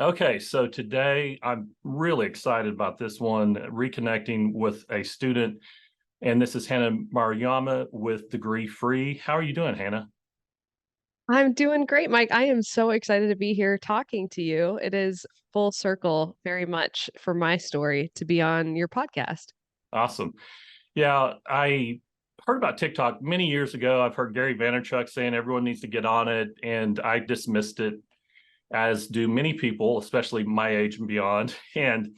Okay, so today I'm really excited about this one, reconnecting with a student, and this is Hannah Maruyama with Degree Free. How are you doing, Hannah? I'm doing great, Mike. I am so excited to be here talking to you. It is full circle very much for my story to be on your podcast. Awesome. Yeah, I heard about TikTok many years ago. I've heard Gary Vaynerchuk saying everyone needs to get on it, and I dismissed it, as do many people, especially my age and beyond. And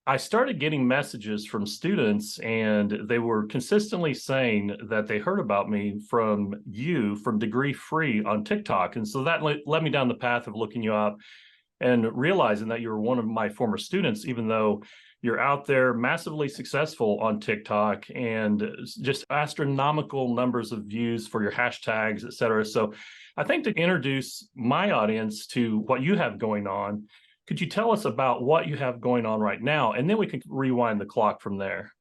I started getting messages from students, and they were consistently saying that they heard about me from you, from Degree Free on TikTok. And so that led me down the path of looking you up and realizing that you were one of my former students, even though you're out there massively successful on TikTok and just astronomical numbers of views for your hashtags, et cetera. So I think to introduce my audience to what you have going on, could you tell us about what you have going on right now? And then we can rewind the clock from there.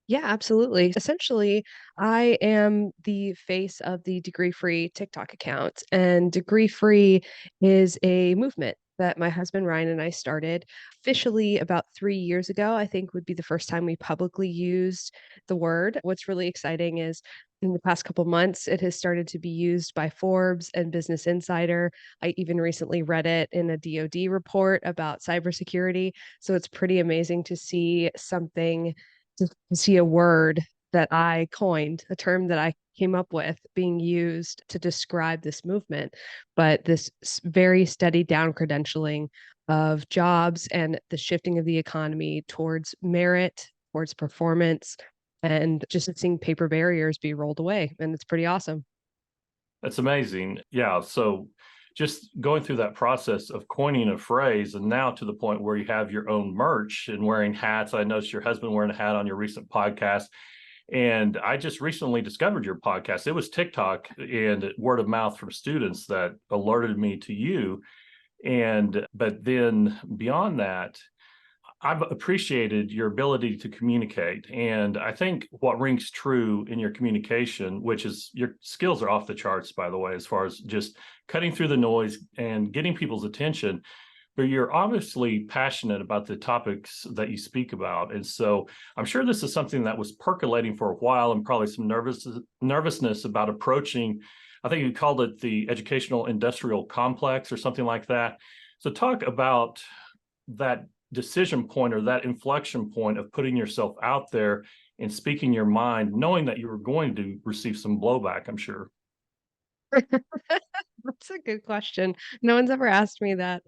Yeah, absolutely. Essentially, I am the face of the Degree Free TikTok account, and Degree Free is a movement that my husband Ryan and I started officially about 3 years ago. I think would be the first time we publicly used the word. What's really exciting is in the past couple months, it has started to be used by Forbes and Business Insider. I even recently read it in a DoD report about cybersecurity. So it's pretty amazing to see something to see a word that I coined, a term that I came up with being used to describe this movement, but this very steady down credentialing of jobs and the shifting of the economy towards merit, towards performance, and just seeing paper barriers be rolled away. And it's pretty awesome. That's amazing. Yeah. So just going through that process of coining a phrase and now to the point where you have your own merch and wearing hats. I noticed your husband wearing a hat on your recent podcast. And I just recently discovered your podcast. It was TikTok and word of mouth from students that alerted me to you. And but then beyond that, I've appreciated your ability to communicate. And I think what rings true in your communication, which is your skills are off the charts, by the way, as far as just cutting through the noise and getting people's attention. But you're obviously passionate about the topics that you speak about. And so I'm sure this is something that was percolating for a while and probably some nervousness about approaching. I think you called it the educational industrial complex or something like that. So talk about that decision point or that inflection point of putting yourself out there and speaking your mind, knowing that you were going to receive some blowback, I'm sure. That's a good question. No one's ever asked me that.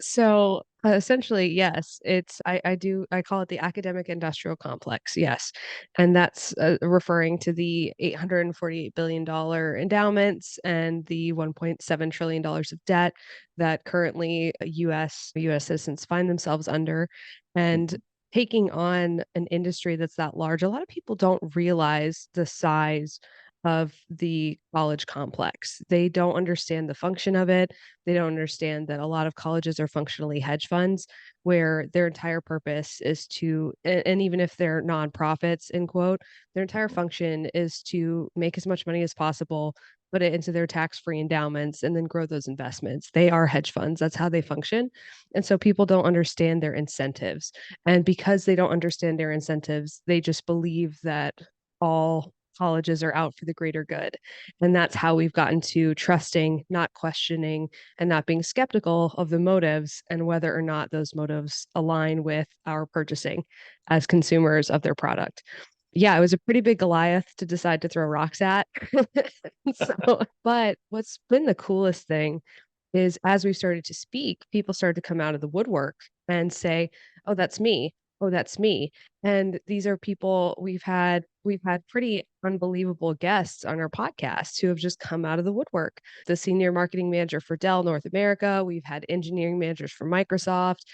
So, essentially, yes, I call it the academic industrial complex. Yes. And that's referring to the $848 billion endowments and the $1.7 trillion of debt that currently US citizens find themselves under. And Mhm. taking on an industry that's that large, a lot of people don't realize the size of the college complex. They don't understand the function of it. They don't understand that a lot of colleges are functionally hedge funds where their entire purpose is to, and even if they're nonprofits, in quote, their entire function is to make as much money as possible, put it into their tax-free endowments, and then grow those investments. They are hedge funds. That's how they function. And so people don't understand their incentives. And because they don't understand their incentives, they just believe that all colleges are out for the greater good. And that's how we've gotten to trusting, not questioning, and not being skeptical of the motives and whether or not those motives align with our purchasing as consumers of their product. Yeah, it was a pretty big Goliath to decide to throw rocks at. So, but what's been the coolest thing is as we started to speak, people started to come out of the woodwork and say, "Oh, that's me. Oh, that's me." And these are people we've had pretty unbelievable guests on our podcast who have just come out of the woodwork. The senior marketing manager for Dell North America, we've had engineering managers for Microsoft,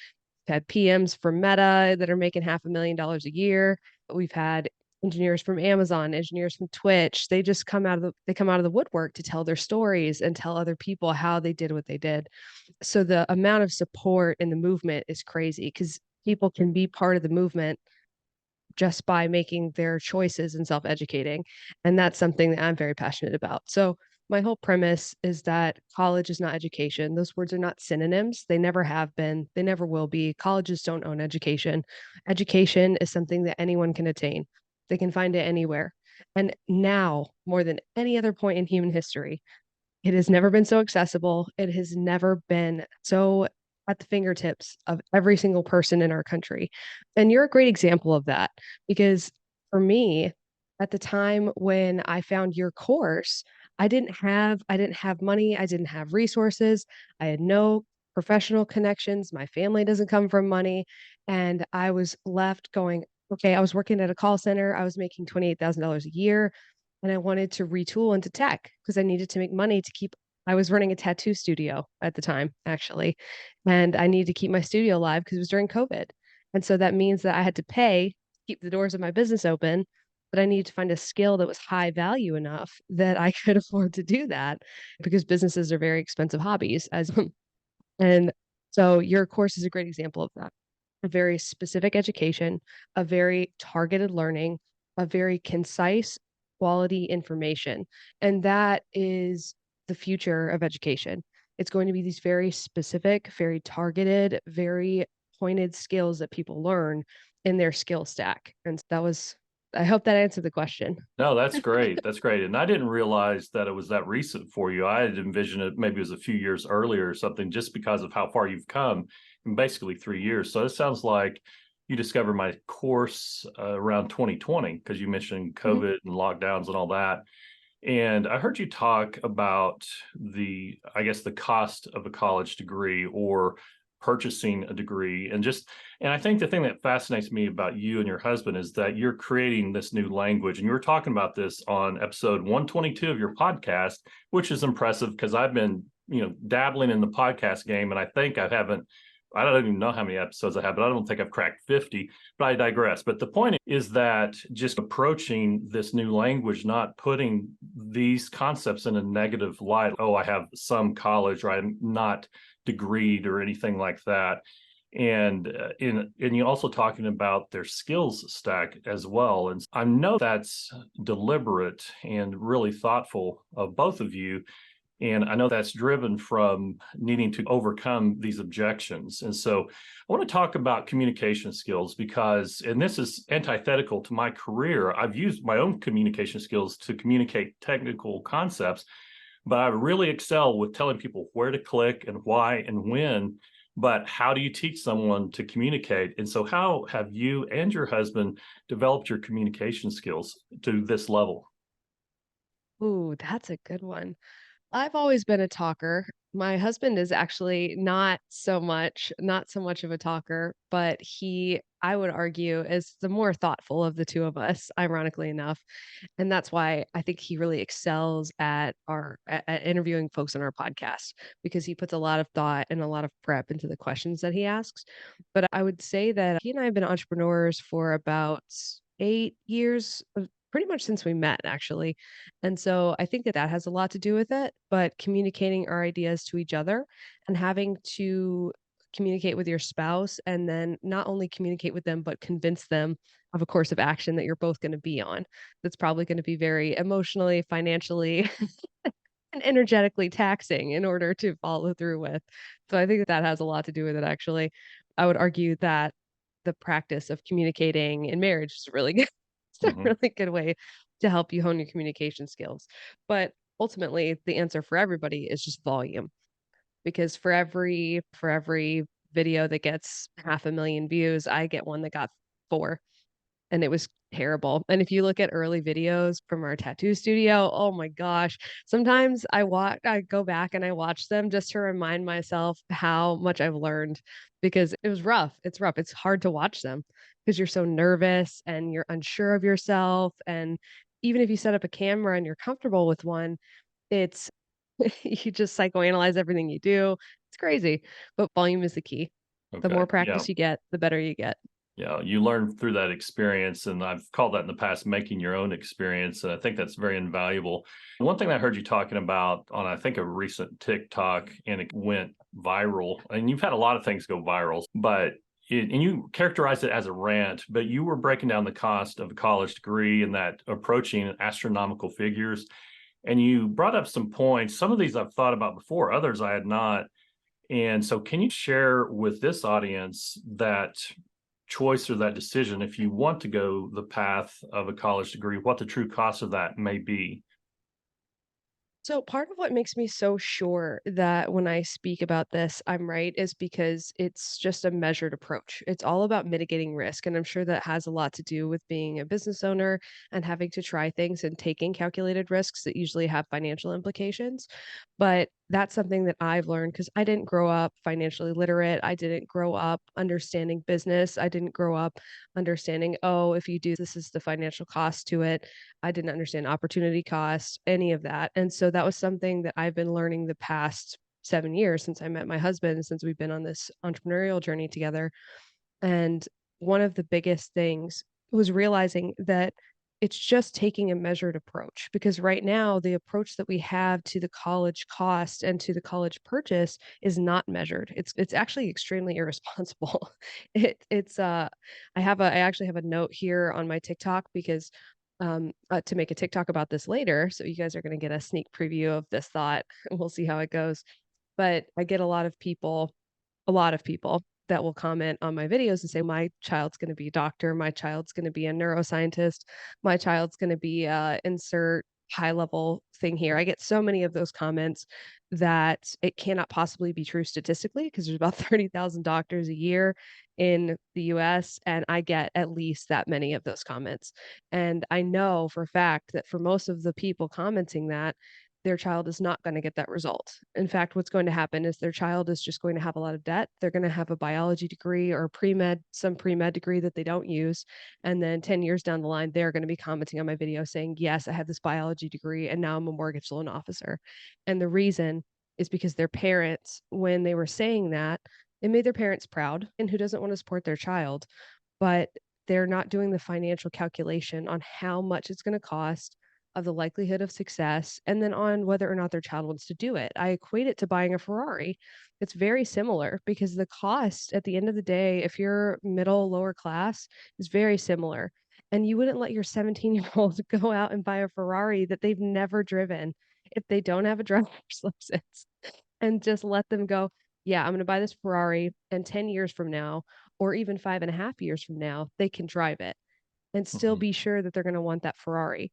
we've had PMs for Meta that are making half $500,000 a year. We've had engineers from Amazon, engineers from Twitch. They come out of the woodwork to tell their stories and tell other people how they did what they did. So the amount of support in the movement is crazy because people can be part of the movement just by making their choices and self-educating. And that's something that I'm very passionate about. So My whole premise is that college is not education. Those words are not synonyms. They never have been. They never will be. Colleges don't own education. Education is something that anyone can attain. They can find it anywhere. And now, more than any other point in human history, it has never been so accessible. It has never been so at the fingertips of every single person in our country. And you're a great example of that because for me, at the time when I found your course, I didn't have money, I didn't have resources, I had no professional connections, my family doesn't come from money, and I was left going, okay, I was working at a call center, I was making $28,000 a year and I wanted to retool into tech because I needed to make money to keep I was running a tattoo studio at the time, actually, and I needed to keep my studio alive because it was during COVID. And so that means that I had to pay to keep the doors of my business open, but I needed to find a skill that was high value enough that I could afford to do that because businesses are very expensive hobbies as and so your course is a great example of that. A very specific education, a very targeted learning, a very concise quality information. And that is the future of education. It's going to be these very specific, very targeted, very pointed skills that people learn in their skill stack. And that was, I hope that answered the question. No, that's great. That's great. And I didn't realize that it was that recent for you. I had envisioned it maybe it was a few years earlier or something, just because of how far you've come in basically 3 years. So it sounds like you discovered my course around 2020 because you mentioned Mhm. COVID and lockdowns and all that. And I heard you talk about I guess, the cost of a college degree or purchasing a degree. And I think the thing that fascinates me about you and your husband is that you're creating this new language. And you were talking about this on episode 122 of your podcast, which is impressive because I've been, dabbling in the podcast game. And I don't even know how many episodes I have, but I don't think I've cracked 50, but I digress. But the point is that just approaching this new language, not putting these concepts in a negative light. Oh, I have some college, or I'm not degreed or anything like that. And you also talking about their skills stack as well. And I know that's deliberate and really thoughtful of both of you. And I know that's driven from needing to overcome these objections. And so I want to talk about communication skills because, and this is antithetical to my career, I've used my own communication skills to communicate technical concepts, but I really excel with telling people where to click and why and when. But how do you teach someone to communicate? And so, how have you and your husband developed your communication skills to this level? Ooh, that's a good one. I've always been a talker. My husband is actually not so much of a talker, but I would argue, is the more thoughtful of the two of us, ironically enough. And that's why I think he really excels at interviewing folks on our podcast because he puts a lot of thought and a lot of prep into the questions that he asks. But I would say that he and I have been entrepreneurs for about 8 years, pretty much since we met, actually. And so I think that that has a lot to do with it, but communicating our ideas to each other and having to communicate with your spouse and then not only communicate with them, but convince them of a course of action that you're both going to be on. That's probably going to be very emotionally, financially, and energetically taxing in order to follow through with. So I think that that has a lot to do with it, actually. I would argue that the practice of communicating in marriage is really good. It's a Mhm. really good way to help you hone your communication skills. But ultimately, the answer for everybody is just volume because for every video that gets 500,000 views, I get one that got 4 and it was terrible. And if you look at early videos from our tattoo studio, oh my gosh, sometimes I go back and I watch them just to remind myself how much I've learned because it was rough. It's rough. It's hard to watch them because you're so nervous and you're unsure of yourself. And even if you set up a camera and you're comfortable with one, it's you just psychoanalyze everything you do. It's crazy, but volume is the key. The Okay. more Yeah. practice you get, the better you get. Yeah, you learn through that experience, and I've called that in the past making your own experience, and I think that's very invaluable. One thing I heard you talking about on, I think, a recent TikTok, and it went viral, and you've had a lot of things go viral, and you characterized it as a rant, but you were breaking down the cost of a college degree and that approaching astronomical figures. And you brought up some points. Some of these I've thought about before, others I had not. And so, can you share with this audience that choice or that decision, if you want to go the path of a college degree, what the true cost of that may be? So part of what makes me so sure that when I speak about this, I'm right is because it's just a measured approach. It's all about mitigating risk. And I'm sure that has a lot to do with being a business owner and having to try things and taking calculated risks that usually have financial implications. But that's something that I've learned because I didn't grow up financially literate. I didn't grow up understanding business. I didn't grow up understanding, oh, if you do this is the financial cost to it. I didn't understand opportunity cost, any of that, and so that was something that I've been learning the past 7 years since I met my husband, since we've been on this entrepreneurial journey together, and one of the biggest things was realizing that it's just taking a measured approach because right now the approach that we have to the college cost and to the college purchase is not measured. It's actually extremely irresponsible. I actually have a note here on my TikTok because to make a TikTok about this later. So you guys are going to get a sneak preview of this thought. We'll see how it goes. But I get a lot of people that will comment on my videos and say, my child's going to be a doctor, my child's going to be a neuroscientist, my child's going to be insert high level thing here. I get so many of those comments that it cannot possibly be true statistically because there's about 30,000 doctors a year in the US, and I get at least that many of those comments. And I know for a fact that for most of the people commenting that, their child is not going to get that result. In fact, what's going to happen is their child is just going to have a lot of debt. They're going to have a biology degree or pre-med, some pre-med degree that they don't use. And then 10 years down the line, they're going to be commenting on my video saying, yes, I have this biology degree and now I'm a mortgage loan officer. And the reason is because their parents, when they were saying that, it made their parents proud. And who doesn't want to support their child? But they're not doing the financial calculation on how much it's going to cost, of the likelihood of success, and then on whether or not their child wants to do it. I equate it to buying a Ferrari. It's very similar because the cost at the end of the day, if you're middle, lower class, is very similar. And you wouldn't let your 17-year-old go out and buy a Ferrari that they've never driven if they don't have a driver's license and just let them go, yeah, I'm going to buy this Ferrari, and 10 years from now, or even 5.5 years from now, they can drive it and still Mhm. be sure that they're going to want that Ferrari.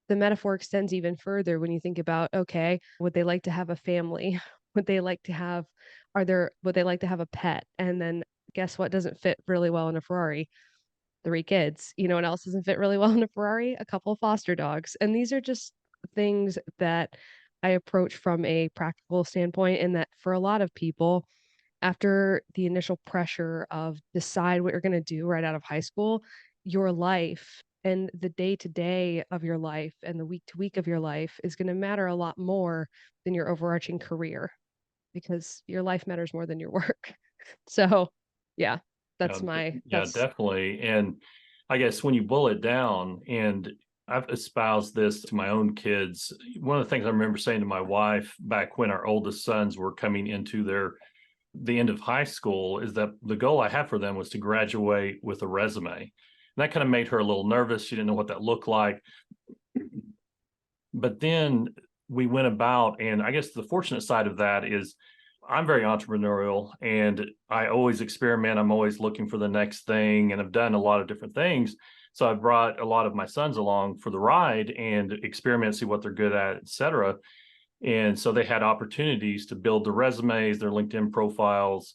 The metaphor extends even further when you think about, okay, would they like to have a family? Would they like to have would they like to have a pet? And then guess what doesn't fit really well in a Ferrari? 3 kids. You know what else doesn't fit really well in a Ferrari? A couple of foster dogs. And these are just things that I approach from a practical standpoint, and that for a lot of people, after the initial pressure of decide what you're going to do right out of high school, your life and the day to day of your life and the week to week of your life is going to matter a lot more than your overarching career because your life matters more than your work. So, yeah, Yeah, yeah, that's definitely. And I guess when you boil it down, and I've espoused this to my own kids, one of the things I remember saying to my wife back when our oldest sons were coming into the end of high school is that the goal I had for them was to graduate with a resume. And that kind of made her a little nervous. She didn't know what that looked like. But then we went about, and I guess the fortunate side of that is I'm very entrepreneurial and I always experiment. I'm always looking for the next thing, and I've done a lot of different things. So I brought a lot of my sons along for the ride and experiment, see what they're good at, et cetera. And so they had opportunities to build their resumes, their LinkedIn profiles.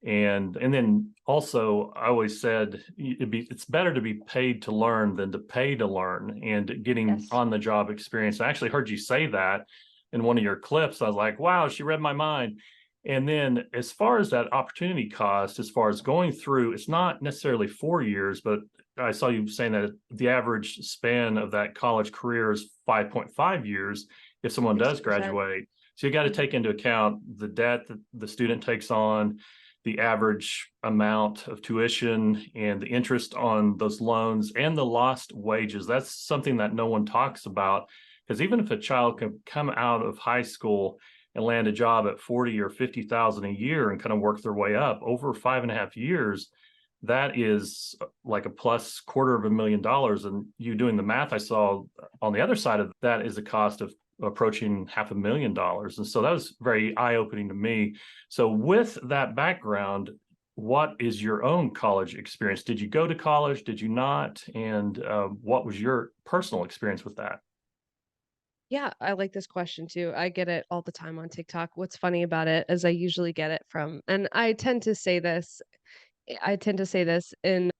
And then also I always said it's better to be paid to learn than to pay to learn, and getting yes. on the job experience. I actually heard you say that in one of your clips. I was like, wow, she read my mind. And then as far as that opportunity cost, as far as going through, it's not necessarily 4 years, but I saw you saying that the average span of that college career is 5.5 years if someone does 60%. graduate. So you got to Mhm. take into account the debt that the student takes on, the average amount of tuition and the interest on those loans, and the lost wages. That's something that no one talks about, because even if a child can come out of high school and land a job at 40 or 50,000 a year and kind of work their way up over 5.5 years, that is like a plus $250,000. And you doing the math, I saw on the other side of that is the cost of approaching $500,000. And so that was very eye-opening to me. So with that background, what is your own college experience? Did you go to college? Did you not? And what was your personal experience with that? Yeah, I like this question too. I get it all the time on TikTok. What's funny about it is I usually get it from, and I tend to say this in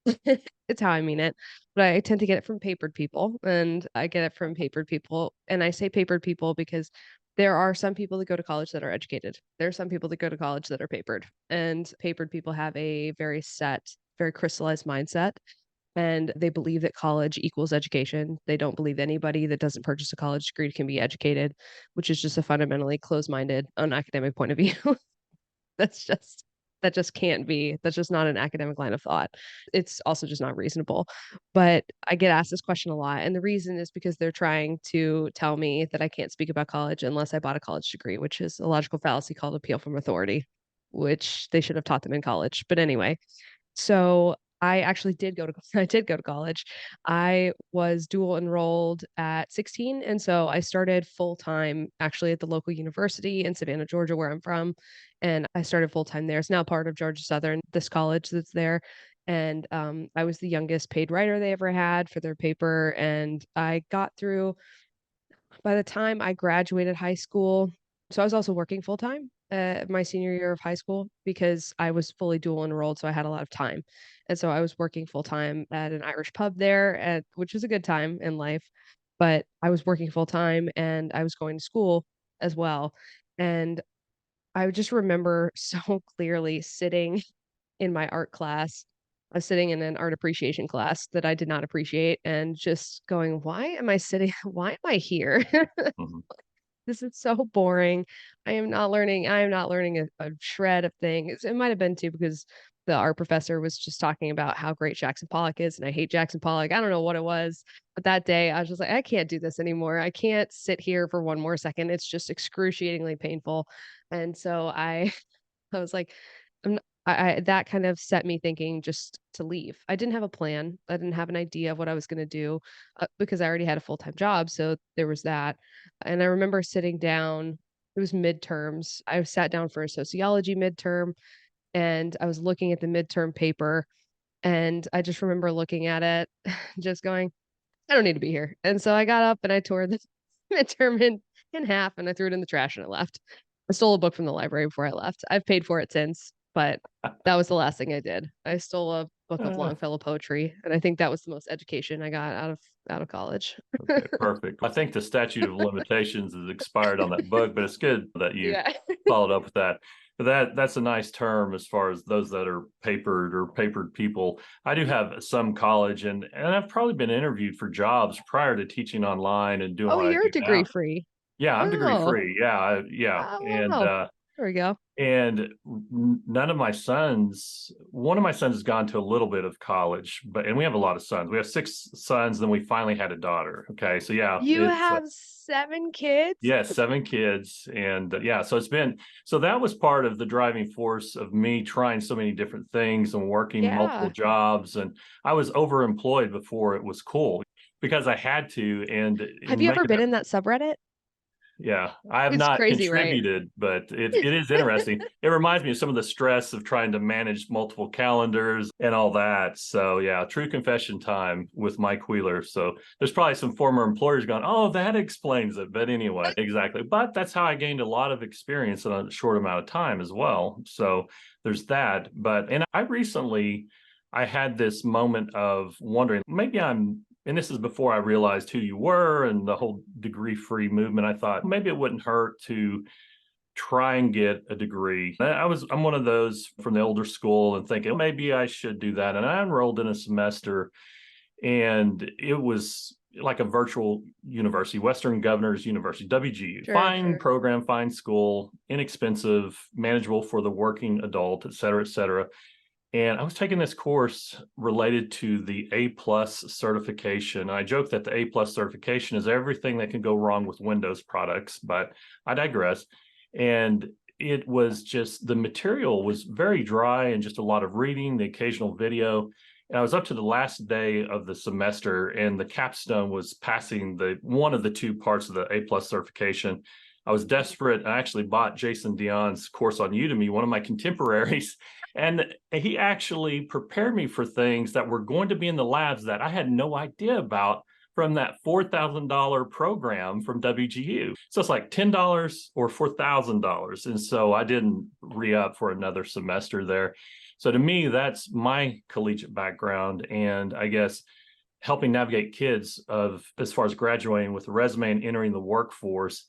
it's how I mean it, but I tend to get it from papered people, and I get it from papered people, and I say papered people because there are some people that go to college that are educated. There are some people that go to college that are papered, and papered people have a very set, very crystallized mindset, and they believe that college equals education. They don't believe anybody that doesn't purchase a college degree can be educated, which is just a fundamentally closed-minded, unacademic point of view. That's just that just can't be. That's just not an academic line of thought. It's also just not reasonable. But I get asked this question a lot, and the reason is because they're trying to tell me that I can't speak about college unless I bought a college degree, which is a logical fallacy called appeal from authority, which they should have taught them in college. But anyway, so I actually did go to I did go to college. I was dual enrolled at 16, and so I started full-time actually at the local university in Savannah, Georgia, where I'm from, and I started full-time there. It's now part of Georgia Southern, this college that's there, and, I was the youngest paid writer they ever had for their paper, and I got through by the time I graduated high school, so I was also working full time my senior year of high school because I was fully dual enrolled, so I had a lot of time. And so I was working full time at an Irish pub there, which was a good time in life. But I was working full time and I was going to school as well. And I just remember so clearly sitting in my art class. I was sitting in an art appreciation class that I did not appreciate and just going, why am I sitting? Why am I here? Mhm. This is so boring. I am not learning a shred of things. It might have been too because the art professor was just talking about how great Jackson Pollock is, and I hate Jackson Pollock. I don't know what it was, but that day I was just like, I can't do this anymore. I can't sit here for one more second. It's just excruciatingly painful. And so I I was like, I'm n I that kind of set me thinking just to leave. I didn't have a plan. I didn't have an idea of what I was gonna do, because I already had a full-time job, so there was that. And I remember sitting down, it was midterms. I sat down for a sociology midterm, and I was looking at the midterm paper, and I just remember looking at it, just going, "I don't need to be here." And so I got up and I tore the midterm in half, and I threw it in the trash and I left. I stole a book from the library before I left. I've paid for it since, but that was the last thing I did. I stole a book of Uh, Longfellow poetry, and I think that was the most education I got out of college. okay, perfect. I think the statute of limitations is expired on that book, but it's good that you Yeah. followed up with that. But that's a nice term as far as those that are papered or papered people. I do have some college and I've probably been interviewed for jobs prior to teaching online and doing Oh, what I you're do degree now. free. Yeah, I'm degree Oh. free. Yeah, yeah. Oh, wow. There we go. And none of my sons, one of my sons has gone to a little bit of college, and we have a lot of sons. We have six sons, then we finally had a daughter. Okay, so yeah, You it's have 7 kids? yeah, seven kids, and yeah, so it's been so that was part of the driving force of me trying so many different things and working multiple Yeah. jobs, and I was overemployed before it was cool because I had to, and Have in you ever making been that in that subreddit? yeah, I have It's not crazy, right? contributed, but it is interesting. It reminds me of some of the stress of trying to manage multiple calendars and all that. So yeah, true confession time with Mike Wheeler. So there's probably some former employers going, "Oh, that explains it." But anyway, exactly. But that's how I gained a lot of experience in a short amount of time as well. So there's that. But and I had this moment of wondering, maybe I'm and this is before I realized who you were and the whole degree free movement. I thought maybe it wouldn't hurt to try and get a degree. I'm one of those from the older school and thinking maybe I should do that. And I enrolled in a semester and it was like a virtual university, Western Governors University, WGU. Sure, Fine sure. program, fine school, inexpensive, manageable for the working adult, et cetera, et cetera. And I was taking this course related to the A plus certification. I joke that the A plus certification is everything that can go wrong with Windows products, but I digress. And it was just the material was very dry and just a lot of reading, the occasional video. And I was up to the last day of the semester, and the capstone was passing the one of the two parts of the A plus certification. I was desperate. I actually bought Jason Dion's course on Udemy, one of my contemporaries, and he actually prepared me for things that were going to be in the labs that I had no idea about from that $4,000 program from WGU. So it's like $10 or $4,000. And so I didn't re up for another semester there. So to me, that's my collegiate background. And I guess helping navigate kids of as far as graduating with a resume and entering the workforce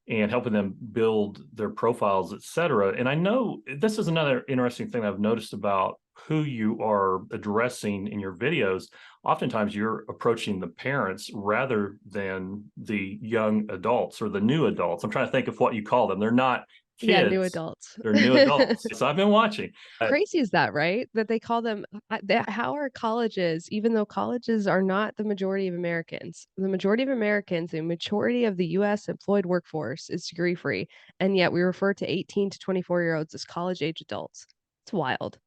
and helping them build their profiles, et cetera. And I know this is another interesting thing I've noticed about who you are addressing in your videos. Oftentimes you're approaching the parents rather than the young adults or the new adults. I'm trying to think of what you call them. They're not Yeah, new kids, adults. they're new adults. So I've been watching. Crazy is that, right? That they call them how are colleges, even though colleges are not the majority of Americans, the majority of Americans, the majority of the US employed workforce is degree free. And yet we refer to 18 to 24-year-olds as college age adults. It's wild.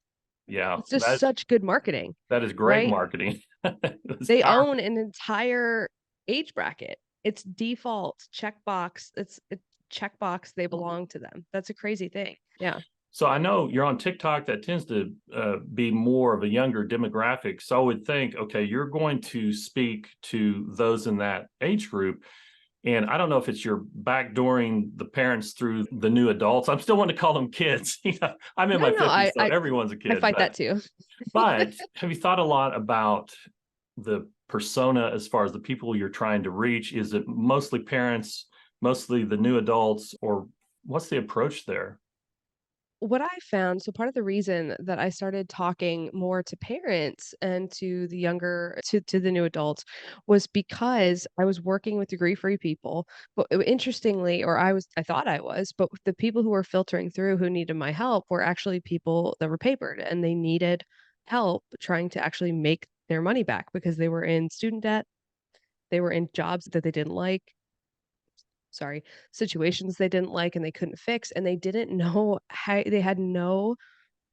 Yeah, It's just such good marketing, that is great right? marketing. It's They powerful. own an entire age bracket. It's default checkbox. It's checkbox. They belong to them. That's a crazy thing. Yeah. So I know you're on TikTok. That tends to be more of a younger demographic. So I would think, okay, you're going to speak to those in that age group. And I don't know if it's you're backdooring the parents through the new adults. I'm still want to call them kids. I'm in No, my no, 50s, so everyone's a I kid. fight that too. But have you thought a lot about the persona as far as the people you're trying to reach? Is it mostly parents, mostly the new adults, or what's the approach there? What I found, so part of the reason that I started talking more to parents and to the younger to the new adults was because I was working with degree-free people, but interestingly, or I thought I was, but the people who were filtering through who needed my help were actually people that were papered and they needed help trying to actually make their money back because they were in student debt, they were in jobs that they didn't like, sorry, situations they didn't like and they couldn't fix, and they didn't know how they had no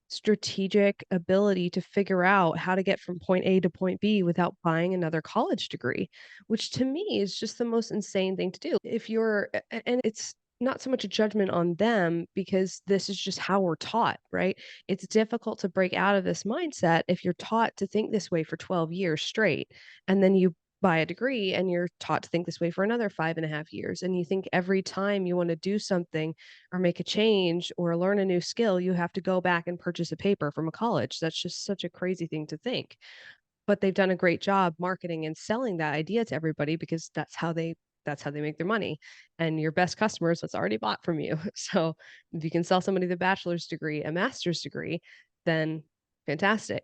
strategic ability to figure out how to get from point A to point B without buying another college degree, which to me is just the most insane thing to do. If you're and it's not so much a judgment on them because this is just how we're taught, right? It's difficult to break out of this mindset if you're taught to think this way for 12 years straight, and then you buy a degree and you're taught to think this way for another 5.5 years. And you think every time you want to do something or make a change or learn a new skill, you have to go back and purchase a paper from a college. That's just such a crazy thing to think. But they've done a great job marketing and selling that idea to everybody because that's how they make their money. And your best customers that's already bought from you. So if you can sell somebody the bachelor's degree, a master's degree, then fantastic.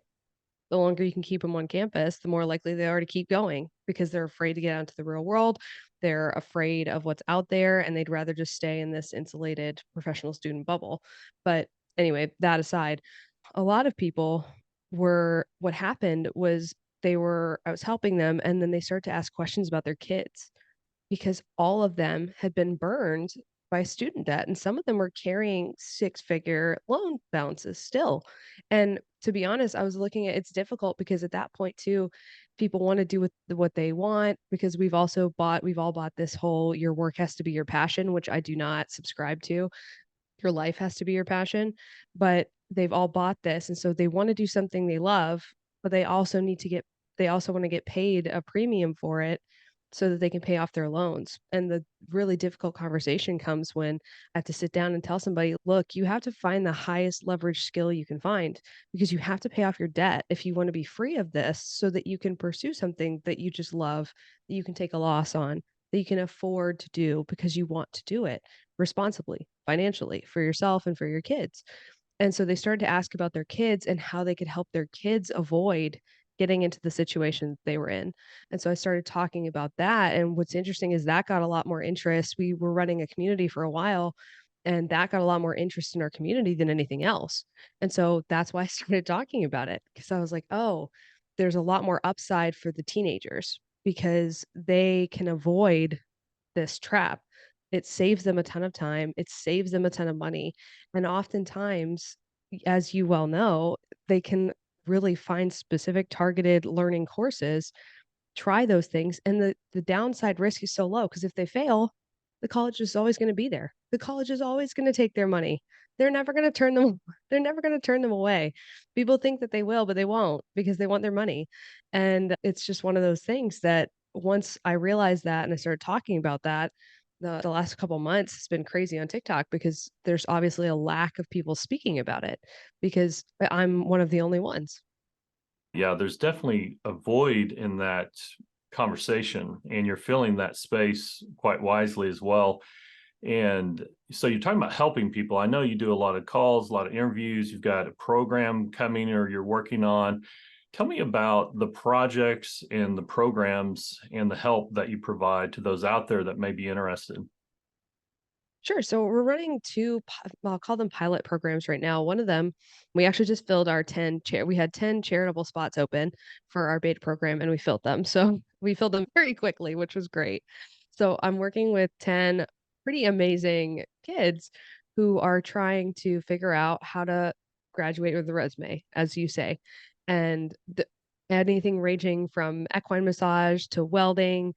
The longer you can keep them on campus, the more likely they are to keep going because they're afraid to get out into the real world. They're afraid of what's out there and they'd rather just stay in this insulated professional student bubble. But anyway, that aside, a lot of people what happened was I was helping them and then they started to ask questions about their kids because all of them had been burned by student debt and some of them were carrying six-figure loan balances still. And to be honest, I was looking at it's difficult because at that point too, people want to do what they want because we've all bought this whole your work has to be your passion, which I do not subscribe to. Your life has to be your passion, but they've all bought this and so they want to do something they love, but they also want to get paid a premium for it so that they can pay off their loans. And the really difficult conversation comes when I have to sit down and tell somebody, look, you have to find the highest leverage skill you can find because you have to pay off your debt if you want to be free of this so that you can pursue something that you just love, that you can take a loss on, that you can afford to do because you want to do it responsibly, financially, for yourself and for your kids. And so they started to ask about their kids and how they could help their kids avoid getting into the situation they were in. And so I started talking about that. And what's interesting is that got a lot more interest. We were running a community for a while, and that got a lot more interest in our community than anything else. And so that's why I started talking about it because I was like, oh, there's a lot more upside for the teenagers because they can avoid this trap. It saves them a ton of time, it saves them a ton of money, and oftentimes, as you well know, they can really find specific targeted learning courses, try those things, and the downside risk is so low because if they fail, the college is always gonna be there. The college is always gonna take their money. They're never gonna turn them they're never gonna turn them away. People think that they will, but they won't because they want their money. And it's just one of those things that once I realized that and I started talking about that, the last couple months has been crazy on TikTok because there's obviously a lack of people speaking about it because I'm one of the only ones. Yeah, there's definitely a void in that conversation, and you're filling that space quite wisely as well. And so you're talking about helping people. I know you do a lot of calls, a lot of interviews. You've got a program coming or you're working on. Tell me about the projects and the programs and the help that you provide to those out there that may be interested. Sure. So we're running 2 I'll call them pilot programs right now. One of them, we actually just filled our 10 we had 10 charitable spots open for our beta program and we filled them. So we filled them very quickly, which was great. So I'm working with 10 pretty amazing kids who are trying to figure out how to graduate with a resume, as you say. And anything ranging from equine massage to welding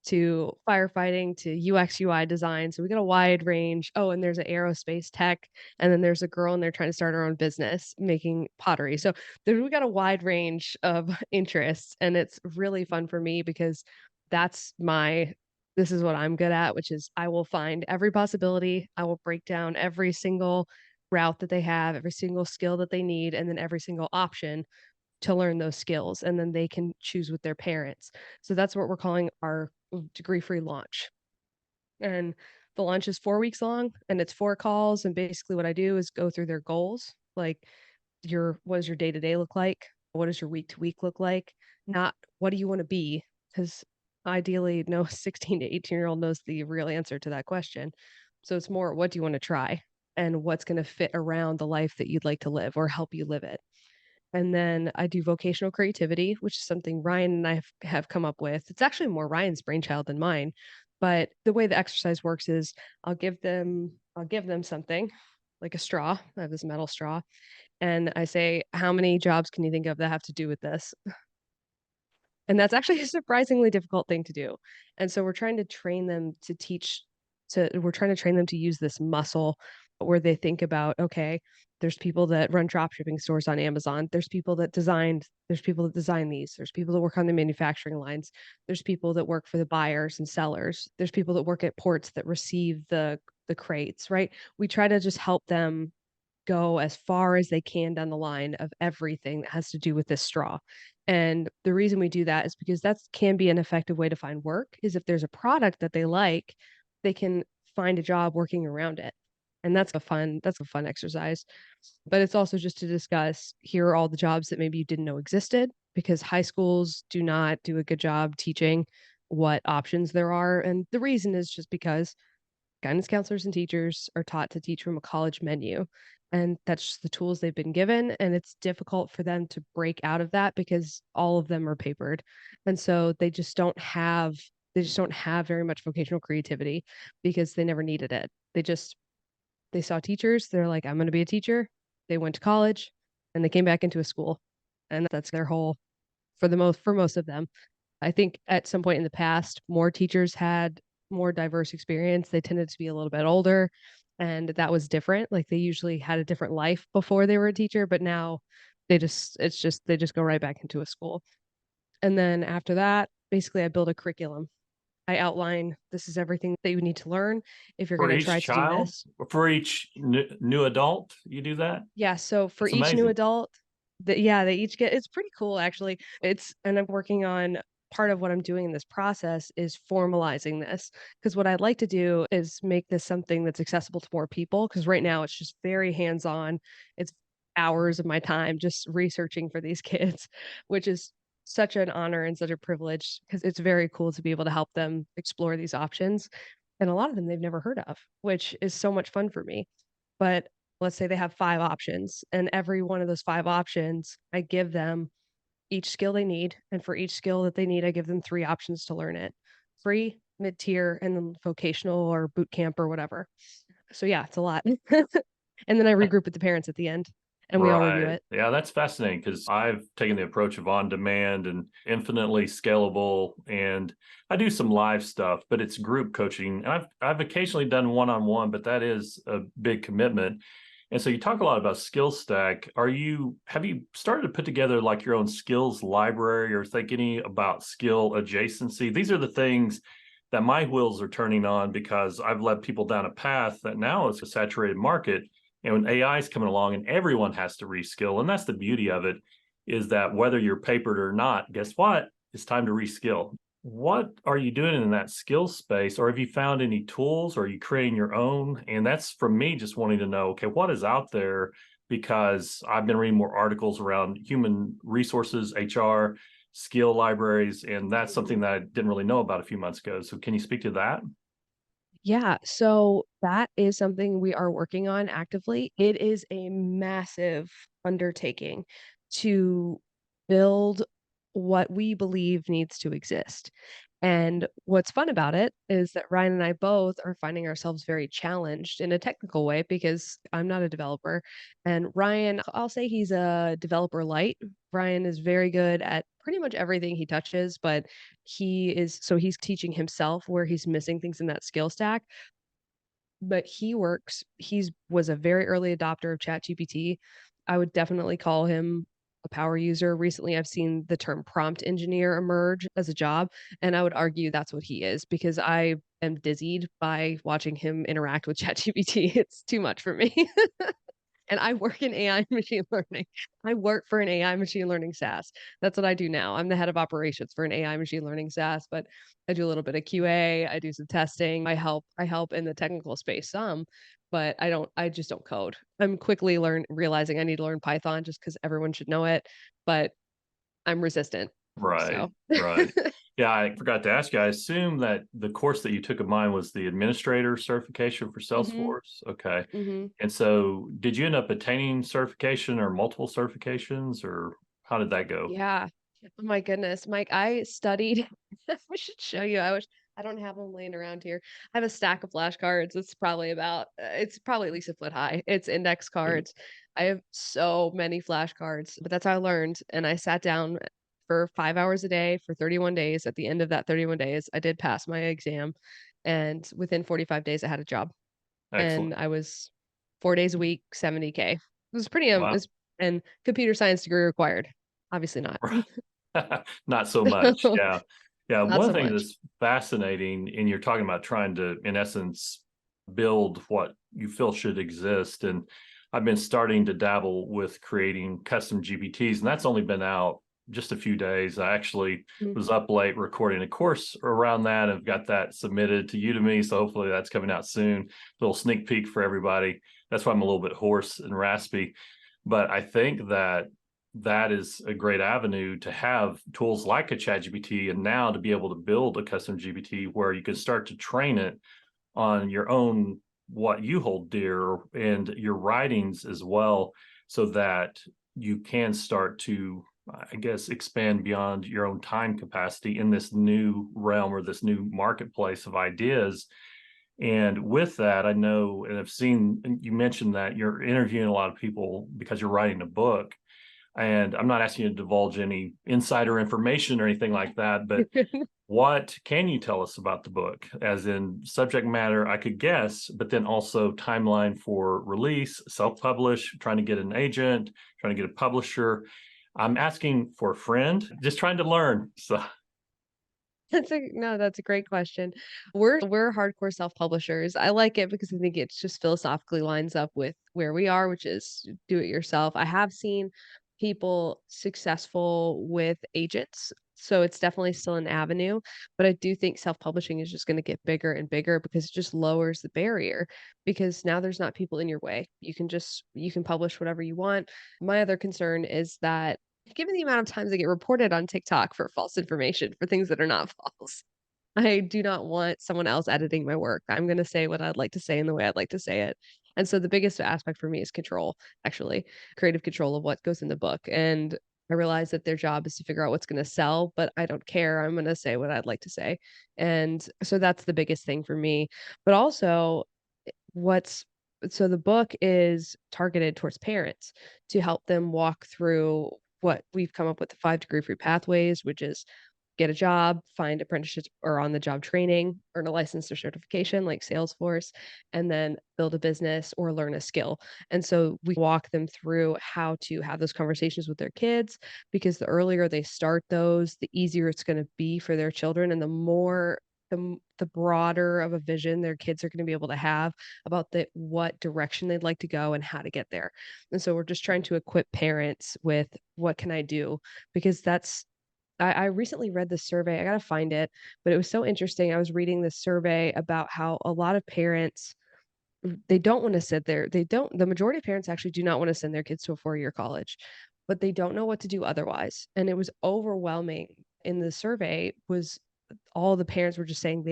to firefighting to UX UI design. So we got a wide range. Oh, and there's an aerospace tech, and then there's a girl and they're trying to start her own business making pottery. So we got a wide range of interests, and it's really fun for me because that's my this is what I'm good at, which is I will find every possibility. I will break down every single route that they have, every single skill that they need, and then every single option to learn those skills, and then they can choose with their parents. So that's what we're calling our degree-free launch. And the launch is 4 weeks long, and it's 4 calls, and basically what I do is go through their goals, like your what does your day-to-day look like? What does your week to week look like? Not what do you wanna be? Because ideally, no 16 to 18-year-old knows the real answer to that question. So it's more what do you wanna try, and what's gonna fit around the life that you'd like to live or help you live it. And then I do vocational creativity, which is something Ryan and I have come up with. It's actually more Ryan's brainchild than mine. But the way the exercise works is I'll give them something, like a straw. I have this metal straw, and I say, "How many jobs can you think of that have to do with this?" And that's actually a surprisingly difficult thing to do. And so we're trying to train them to use this muscle where they think about, okay, there's people that run drop shipping stores on Amazon. There's people that design these. There's people that work on the manufacturing lines. There's people that work for the buyers and sellers. There's people that work at ports that receive the crates, right? We try to just help them go as far as they can down the line of everything that has to do with this straw. And the reason we do that is because that can be an effective way to find work is if there's a product that they like, they can find a job working around it. And that's a fun exercise. But it's also just to discuss here are all the jobs that maybe you didn't know existed because high schools do not do a good job teaching what options there are. And the reason is just because guidance counselors and teachers are taught to teach from a college menu, and that's just the tools they've been given, and it's difficult for them to break out of that because all of them are papered. And so they just don't have very much vocational creativity because they never needed it. They saw teachers, they're like, "I'm gonna be a teacher." They went to college, and they came back into a school, and that's their whole for most of them. I think at some point in the past, more teachers had more diverse experience. They tended to be a little bit older, and that was different. Like, they usually had a different life before they were a teacher, but now they just go right back into a school. And then after that, basically, I build a curriculum. I outline, this is everything that you need to learn if you're For gonna each try to do child, this. for each new adult, you do that? Yeah, so for That's each new amazing. adult, yeah, they each get it's pretty cool actually. And I'm working on part of what I'm doing in this process is formalizing this. Because what I'd like to do is make this something that's accessible to more people. Because right now it's just very hands-on. It's hours of my time just researching for these kids, which is such an honor and such a privilege because it's very cool to be able to help them explore these options. And a lot of them they've never heard of, which is so much fun for me. But let's say they have 5 options, and every one of those 5 options, I give them each skill they need, and for each skill that they need, I give them 3 options to learn it. Free, mid-tier, and then vocational or boot camp or whatever. So, yeah, it's a lot. And then I regroup with the parents at the end. and we all review Right. it. Yeah, that's fascinating because I've taken the approach of on demand and infinitely scalable. And I do some live stuff, but it's group coaching. And I've occasionally done one-on-one, but that is a big commitment. And so you talk a lot about skill stack. Have you started to put together like your own skills library or think any about skill adjacency? These are the things that my wheels are turning on because I've led people down a path that now is a saturated market. And when AI is coming along and everyone has to reskill, and that's the beauty of it, is that whether you're papered or not, guess what? It's time to reskill. What are you doing in that skill space? Or have you found any tools? Or are you creating your own? And that's from me just wanting to know, okay, what is out there? Because I've been reading more articles around human resources, HR, skill libraries, and that's something that I didn't really know about a few months ago. So can you speak to that? Yeah, so that is something we are working on actively. It is a massive undertaking to build what we believe needs to exist. And what's fun about it is that Ryan and I both are finding ourselves very challenged in a technical way because I'm not a developer. And Ryan, I'll say he's a developer light. Ryan is very good at pretty much everything he touches, but he's teaching himself where he's missing things in that skill stack. But he's was a very early adopter of ChatGPT. I would definitely call him a power user. Recently, I've seen the term prompt engineer emerge as a job, and I would argue that's what he is because I am dizzied by watching him interact with ChatGPT. It's too much for me. And I work in AI and machine learning. I work for an AI machine learning SaaS. That's what I do now. I'm the head of operations for an AI machine learning SaaS, but I do a little bit of QA, I do some testing. I help in the technical space some, but I just don't code. I'm quickly learn realizing I need to learn Python just because everyone should know it, but I'm resistant. Right, So right. Yeah, I forgot to ask you. I assume that the course that you took of mine was the administrator certification for Mhm, Salesforce. Okay. mhm. And so did you end up attaining certification or multiple certifications, or how did that go? Yeah. Oh my goodness, Mike, I studied I should show you. I don't have them laying around here. I have a stack of flashcards. It's probably at least a foot high. It's index Good. cards. I have so many flashcards, but that's how I learned. And I sat down for 5 hours a day for 31 days. At the end of that 31 days, I did pass my exam. And within 45 days, I had a job. Excellent. And I was 4 days a week, 70K. It was Wow. and computer science degree required. Obviously not. Not so much. Yeah. Yeah. Not One of so the things much. that's fascinating, and you're talking about trying to, in essence, build what you feel should exist. And I've been starting to dabble with creating custom GPTs, and that's only been out just a few days. I actually Mm. was up late recording a course around that. I've got that submitted to Udemy. So hopefully that's coming out soon. A little sneak peek for everybody. That's why I'm a little bit hoarse and raspy. But I think that that is a great avenue to have tools like a ChatGPT, and now to be able to build a custom GPT where you can start to train it on your own, what you hold dear, and your writings as well, so that you can start to, I guess, expand beyond your own time capacity in this new realm or this new marketplace of ideas. And with that, I know, and I've seen, and you mentioned that you're interviewing a lot of people because you're writing a book. And I'm not asking you to divulge any insider information or anything like that, but what can you tell us about the book? As in subject matter, I could guess, but then also timeline for release, self-publish, trying to get an agent, trying to get a publisher. I'm asking for a friend, just trying to learn. So That's a great question. We're hardcore self-publishers. I like it because I think it's just philosophically lines up with where we are, which is do it yourself. I have seen people successful with agents, so it's definitely still an avenue, but I do think self-publishing is just going to get bigger and bigger because it just lowers the barrier because now there's not people in your way. You can publish whatever you want. My other concern is that given the amount of times I get reported on TikTok for false information, for things that are not false, I do not want someone else editing my work. I'm gonna say what I'd like to say in the way I'd like to say it. And so the biggest aspect for me is control, actually, creative control of what goes in the book. And I realize that their job is to figure out what's gonna sell, but I don't care. I'm gonna say what I'd like to say. And so that's the biggest thing for me. But also, what's So the book is targeted towards parents to help them walk through what we've come up with, the 5 degree-free pathways, which is get a job, find apprenticeship or on-the-job training, earn a license or certification like Salesforce, and then build a business or learn a skill. And so we walk them through how to have those conversations with their kids, because the earlier they start those, the easier it's gonna be for their children, and the more the broader of a vision their kids are gonna be able to have about what direction they'd like to go and how to get there. And so we're just trying to equip parents with what can I do? Because I recently read this survey, I gotta find it, but it was so interesting. I was reading this survey about how a lot of parents, they don't wanna sit there. The majority of parents actually do not wanna send their kids to a four-year college, but they don't know what to do otherwise. And it was overwhelming in the survey was all the parents were just saying they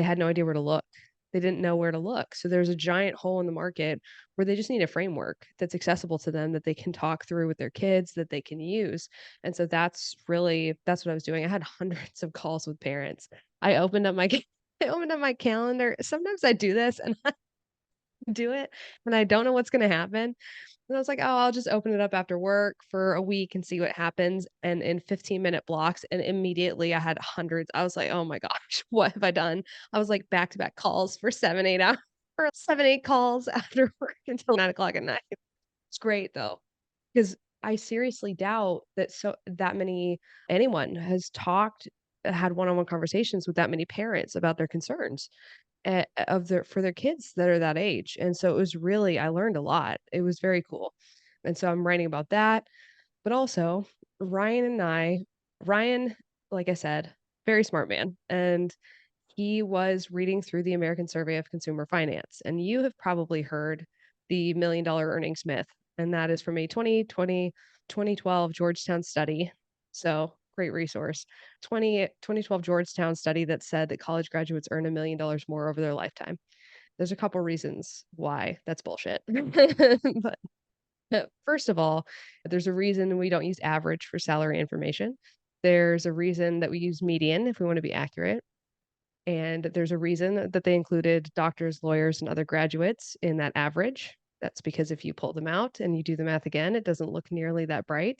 had no idea where to look. They didn't know where to look. So there's a giant hole in the market where they just need a framework that's accessible to them that they can talk through with their kids that they can use. And so that's what I was doing. I had hundreds of calls with parents. I opened up my I opened up my calendar. Sometimes I do this and I do it and I don't know what's going to happen. And I was like, "Oh, I'll just open it up after work for a week and see what happens," and in 15-minute blocks, and immediately I had hundreds. I was like, "Oh my gosh, what have I done?" I was like back-to-back calls for 7, 8 hours for 7, 8 calls after work until 9 o'clock at night. It's great though, because I seriously doubt that many anyone has had one-on-one conversations with that many parents about their concerns of their for their kids that are that age. And so it was really I learned a lot. It was very cool. And so I'm writing about that, but also Ryan and I Ryan, like I said, very smart man, and he was reading through the American Survey of Consumer Finance, and you have probably heard the $1 million earnings myth, and that is from a 2012 Georgetown study. So, great resource. 2012 Georgetown study that said that college graduates earn $1 million more over their lifetime. There's a couple reasons why that's bullshit. But first of all, there's a reason we don't use average for salary information. There's a reason that we use median if we want to be accurate. And there's a reason that they included doctors, lawyers, and other graduates in that average. That's because if you pull them out and you do the math again, it doesn't look nearly that bright.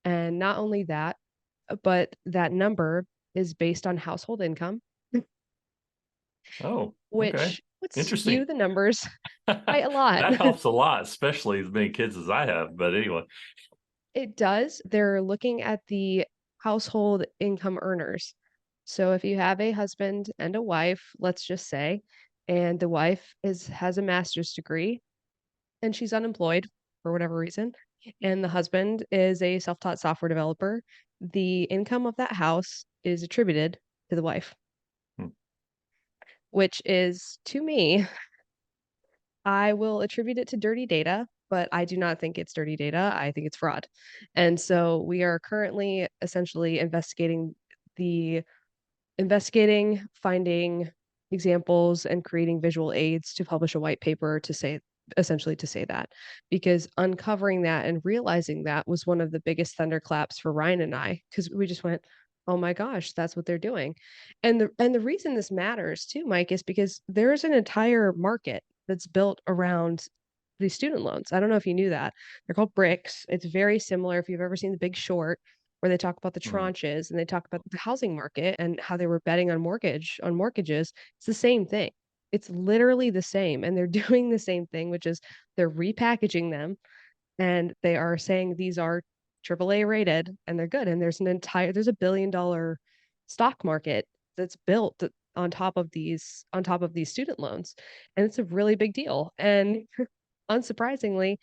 And not only that, but that number is based on household income, Oh, okay. which would skew Interesting. the numbers quite a lot. That helps a lot, especially as many kids as I have. But anyway, It does. They're looking at the household income earners. So if you have a husband and a wife, let's just say, and the wife has a master's degree and she's unemployed for whatever reason, and the husband is a self-taught software developer, the income of that house is attributed to the wife, hmm, which is to me, I will attribute it to dirty data, but I do not think it's dirty data. I think it's fraud. And so we are currently essentially the finding examples, and creating visual aids to publish a white paper to say essentially to say that. Because uncovering that and realizing that was one of the biggest thunderclaps for Ryan and I, because we just went, "Oh my gosh, that's what they're doing." And the reason this matters too, Mike, is because there's an entire market that's built around these student loans. I don't know if you knew that. They're called bricks. It's very similar if you've ever seen The Big Short, where they talk about the hmm, tranches and they talk about the housing market and how they were betting on mortgages. It's the same thing. It's literally the same, and they're doing the same thing, which is they're repackaging them, and they are saying these are AAA rated and they're good. And there's a $1 billion stock market that's built on top of these student loans. And it's a really big deal. And unsurprisingly,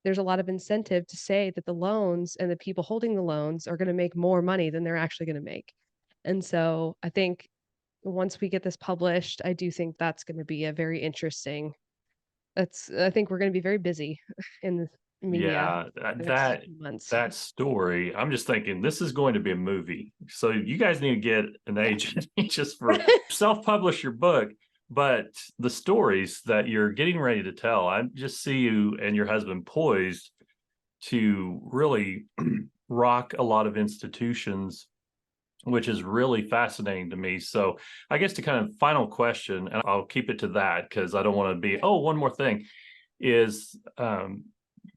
there's a lot of incentive to say that the loans and the people holding the loans are gonna make more money than they're actually gonna make. And so I think once we get this published, I do think that's gonna be a very interesting I think we're gonna be very busy in the media yeah, the that next that few months. that story. I'm just thinking this is going to be a movie. So you guys need to get an agent just for self-publish your book. But the stories that you're getting ready to tell, I just see you and your husband poised to really rock a lot of institutions which is really fascinating to me. So I guess the kind of final question, and I'll keep it to that because I don't want to be, oh, one more thing is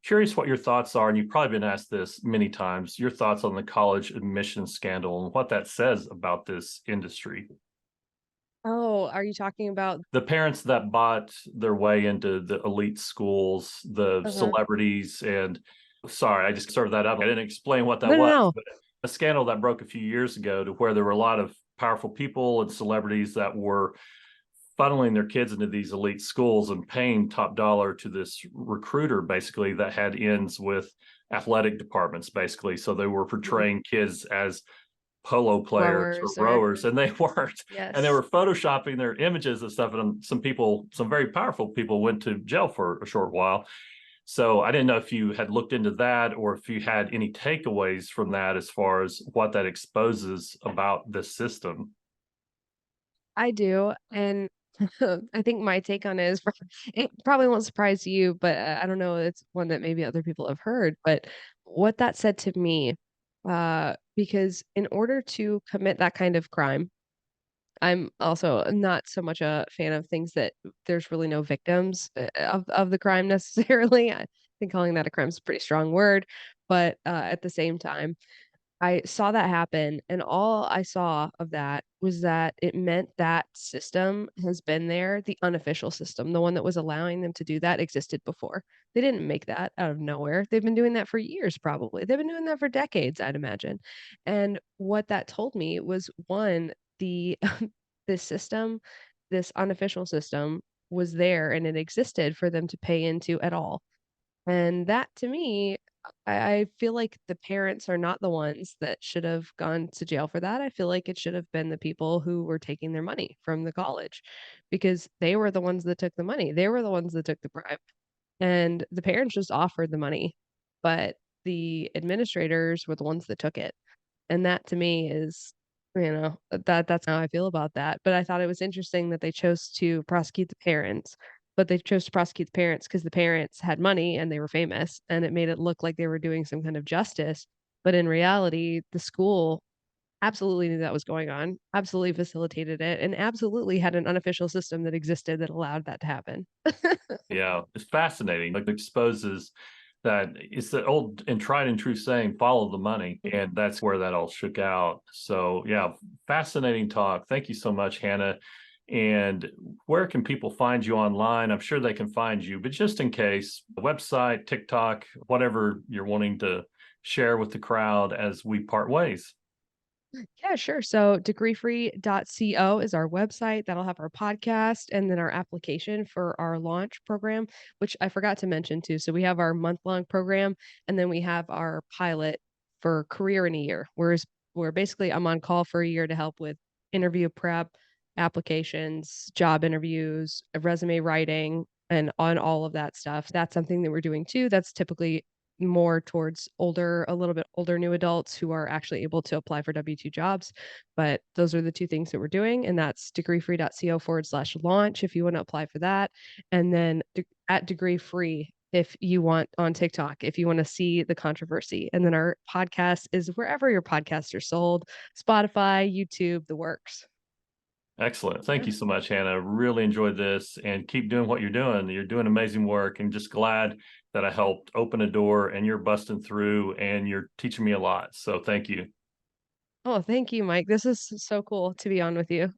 curious what your thoughts are. And you've probably been asked this many times, your thoughts on the college admissions scandal and what that says about this industry. Oh, are you talking about The parents that bought their way into the elite schools, the uh-huh. celebrities, and sorry, I just started that up. I didn't explain what that No, no, was, no. but a scandal that broke a few years ago to where there were a lot of powerful people and celebrities that were funneling their kids into these elite schools and paying top dollar to this recruiter basically that had ends with athletic departments basically. So they were Mhm. portraying kids as polo players or Rowers or rowers, and they weren't. And they yes. were photoshopping their images and stuff. And some people, some very powerful people, went to jail for a short while. So I didn't know if you had looked into that or if you had any takeaways from that as far as what that exposes about the system. I do, and I think my take on it is it probably won't surprise you, but I don't know, it's one that maybe other people have heard, but what that said to me, because in order to commit that kind of crime, I'm also not so much a fan of things that there's really no victims, of the crime necessarily. I think calling that a crime is a pretty strong word, but, at the same time I saw that happen, and all I saw of that was that it meant that system has been there, the unofficial system, the one that was allowing them to do that existed before. They didn't make that out of nowhere. They've been doing that for years, probably. They've been doing that for decades, I'd imagine. And what that told me was, 1, the this system, this unofficial system was there and it existed for them to pay into at all. And that to me, I feel like the parents are not the ones that should have gone to jail for that. I feel like it should have been the people who were taking their money from the college because they were the ones that took the money. They were the ones that took the bribe. And the parents just offered the money, but the administrators were the ones that took it. And that to me is, that's how I feel about that. But I thought it was interesting that they chose to prosecute the parents, but they chose to prosecute the parents because the parents had money and they were famous, and it made it look like they were doing some kind of justice. But in reality, the school absolutely knew that was going on, absolutely facilitated it, and absolutely had an unofficial system that existed that allowed that to happen. Yeah, it's fascinating. Like exposes that it's the old and tried and true saying, follow the money. And that's where that all shook out. So yeah, fascinating talk. Thank you so much, Hannah. And where can people find you online? I'm sure they can find you, but just in case, website, TikTok, whatever you're wanting to share with the crowd as we part ways. Yeah, sure. So degreefree.co is our website. That'll have our podcast and then our application for our launch program, which I forgot to mention too. So we have our month-long program and then we have our pilot for career in a year. Whereas where basically I'm on call for a year to help with interview prep, applications, job interviews, resume writing, and on all of that stuff. That's something that we're doing too. That's typically more towards older a little bit older new adults who are actually able to apply for W-2 jobs, but those are the 2 things that we're doing, and that's degreefree.co/launch if you wanna apply for that, and then at degree free if you want on TikTok, if you wanna see the controversy, and then our podcast is wherever your podcasts are sold, Spotify, YouTube, the works. Excellent. Thank Yeah. you so much, Hannah. Really enjoyed this and keep doing what you're doing. You're doing amazing work and just glad that I helped open a door and you're busting through and you're teaching me a lot. So thank you. Oh, thank you, Mike. This is so cool to be on with you.